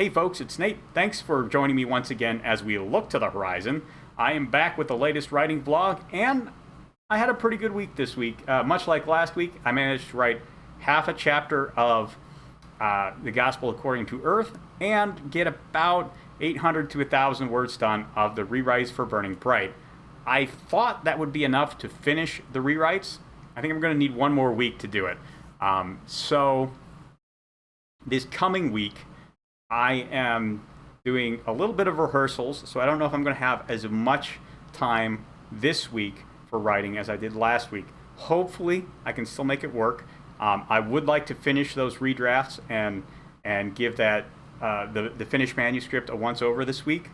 Hey folks, it's Nate. Thanks for joining me once again as we look to the horizon. I am back with the latest writing vlog, and I had a pretty good week this week. Much like last week, I managed to write half a chapter of the Gospel According to Earth and get about 800 to 1,000 words done of the rewrites for Burning Bright. I thought that would be enough to finish the rewrites. I think I'm going to need one more week to do it. So this coming week, I am doing a little bit of rehearsals, so I don't know if I'm going to have as much time this week for writing as I did last week. Hopefully, I can still make it work. I would like to finish those redrafts and give that the finished manuscript a once over this week.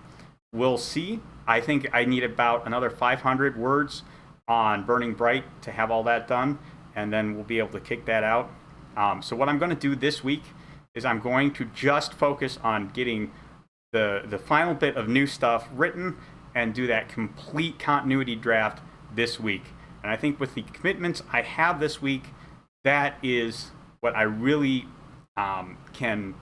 We'll see. I think I need about another 500 words on Burning Bright to have all that done, and then we'll be able to kick that out. So what I'm going to do this week is I'm going to just focus on getting the final bit of new stuff written and do that complete continuity draft this week. And I think with the commitments I have this week, that is what I really can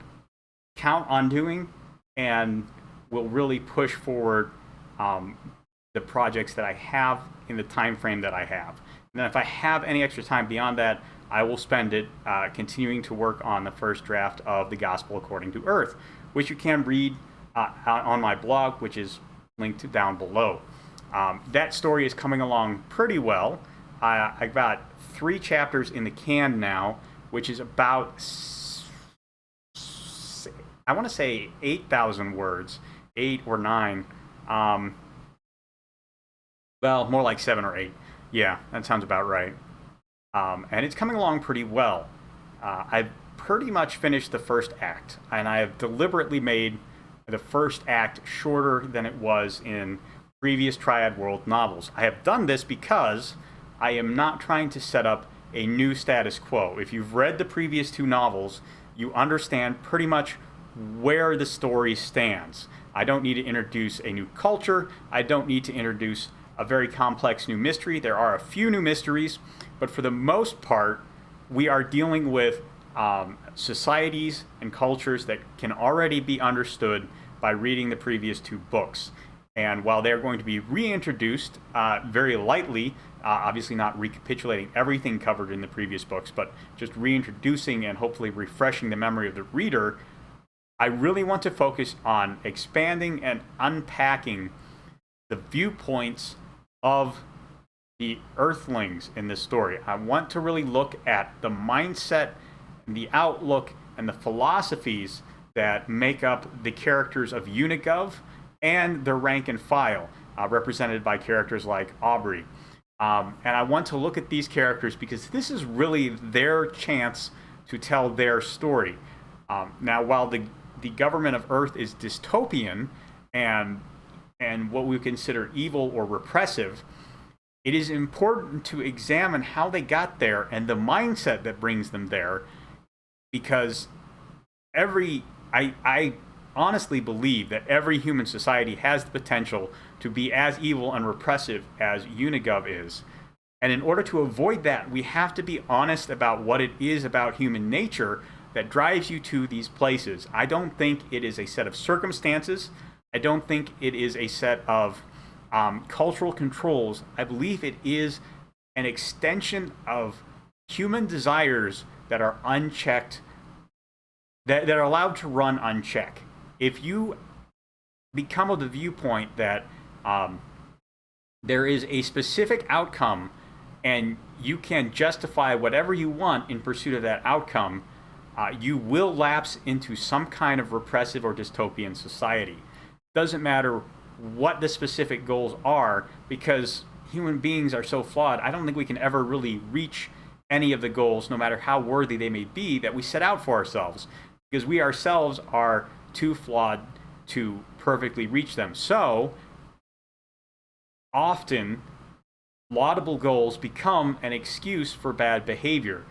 count on doing and will really push forward the projects that I have in the time frame that I have. And then if I have any extra time beyond that, I will spend it continuing to work on the first draft of the Gospel According to Earth, which you can read on my blog, which is linked down below. That story is coming along pretty well. I've got 3 chapters in the can now, which is about, I want to say 8,000 words, 8 or 9. Well, more like 7 or 8. Yeah, that sounds about right. And it's coming along pretty well. I've pretty much finished the first act, and I have deliberately made the first act shorter than it was in previous Triad World novels. I have done this because I am not trying to set up a new status quo. If you've read the previous 2 novels, you understand pretty much where the story stands. I don't need to introduce a new culture. I don't need to introduce a very complex new mystery. There are a few new mysteries, but for the most part, we are dealing with societies and cultures that can already be understood by reading the previous 2 books. And while they're going to be reintroduced very lightly, obviously not recapitulating everything covered in the previous books, but just reintroducing and hopefully refreshing the memory of the reader, I really want to focus on expanding and unpacking the viewpoints of the Earthlings in this story. I want to really look at the mindset, and the outlook, and the philosophies that make up the characters of Unigov and their rank and file, represented by characters like Aubrey. And I want to look at these characters because this is really their chance to tell their story. Now, while the government of Earth is dystopian and what we consider evil or repressive, it is important to examine how they got there and the mindset that brings them there, because I honestly believe that every human society has the potential to be as evil and repressive as Unigov is. And in order to avoid that, we have to be honest about what it is about human nature that drives you to these places. I don't think it is a set of circumstances. I don't think it is a set of cultural controls. I believe it is an extension of human desires that are unchecked, that are allowed to run unchecked. If you become of the viewpoint that there is a specific outcome and you can justify whatever you want in pursuit of that outcome, you will lapse into some kind of repressive or dystopian society. Doesn't matter what the specific goals are, because human beings are so flawed. I don't think we can ever really reach any of the goals, no matter how worthy they may be, that we set out for ourselves, because we ourselves are too flawed to perfectly reach them. So often, laudable goals become an excuse for bad behavior.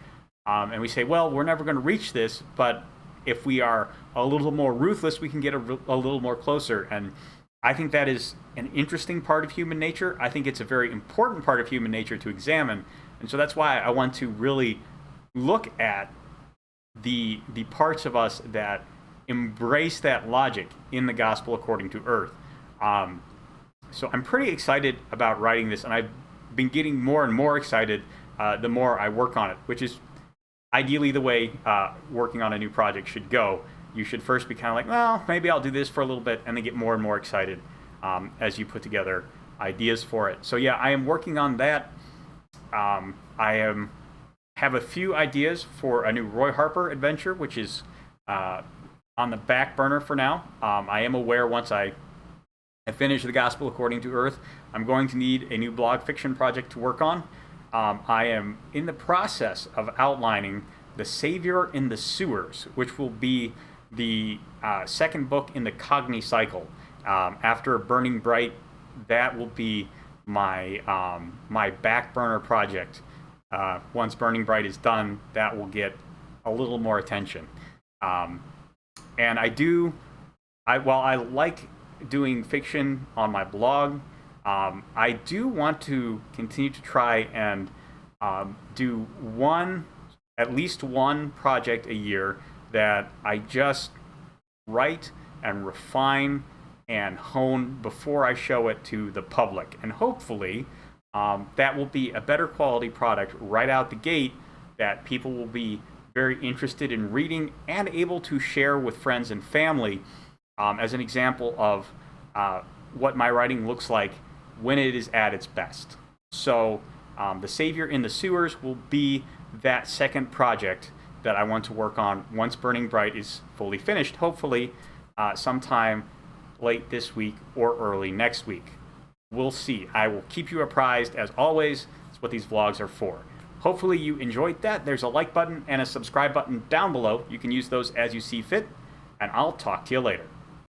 And we say, well, we're never going to reach this, but if we are a little more ruthless, we can get a little more closer. And I think that is an interesting part of human nature. I think it's a very important part of human nature to examine. And so that's why I want to really look at the parts of us that embrace that logic in the Gospel According to Earth. So I'm pretty excited about writing this, and I've been getting more and more excited the more I work on it, which is ideally the way working on a new project should go. You should first be kind of like, well, maybe I'll do this for a little bit, and then get more and more excited as you put together ideas for it. So yeah, I am working on that. Have a few ideas for a new Roy Harper adventure, which is on the back burner for now. I am aware once I finish the Gospel According to Earth, I'm going to need a new blog fiction project to work on. I am in the process of outlining The Savior in the Sewers, which will be the second book in the Cogni cycle. After Burning Bright, that will be my my back burner project. Once Burning Bright is done, that will get a little more attention. And while I like doing fiction on my blog, I do want to continue to try and do at least one project a year that I just write and refine and hone before I show it to the public. And hopefully that will be a better quality product right out the gate that people will be very interested in reading and able to share with friends and family as an example of what my writing looks like when it is at its best. So The Savior in the Sewers will be that second project that I want to work on once Burning Bright is fully finished, hopefully sometime late this week or early next week. We'll see. I will keep you apprised, as always. That's what these vlogs are for. Hopefully you enjoyed that. There's a like button and a subscribe button down below. You can use those as you see fit, and I'll talk to you later.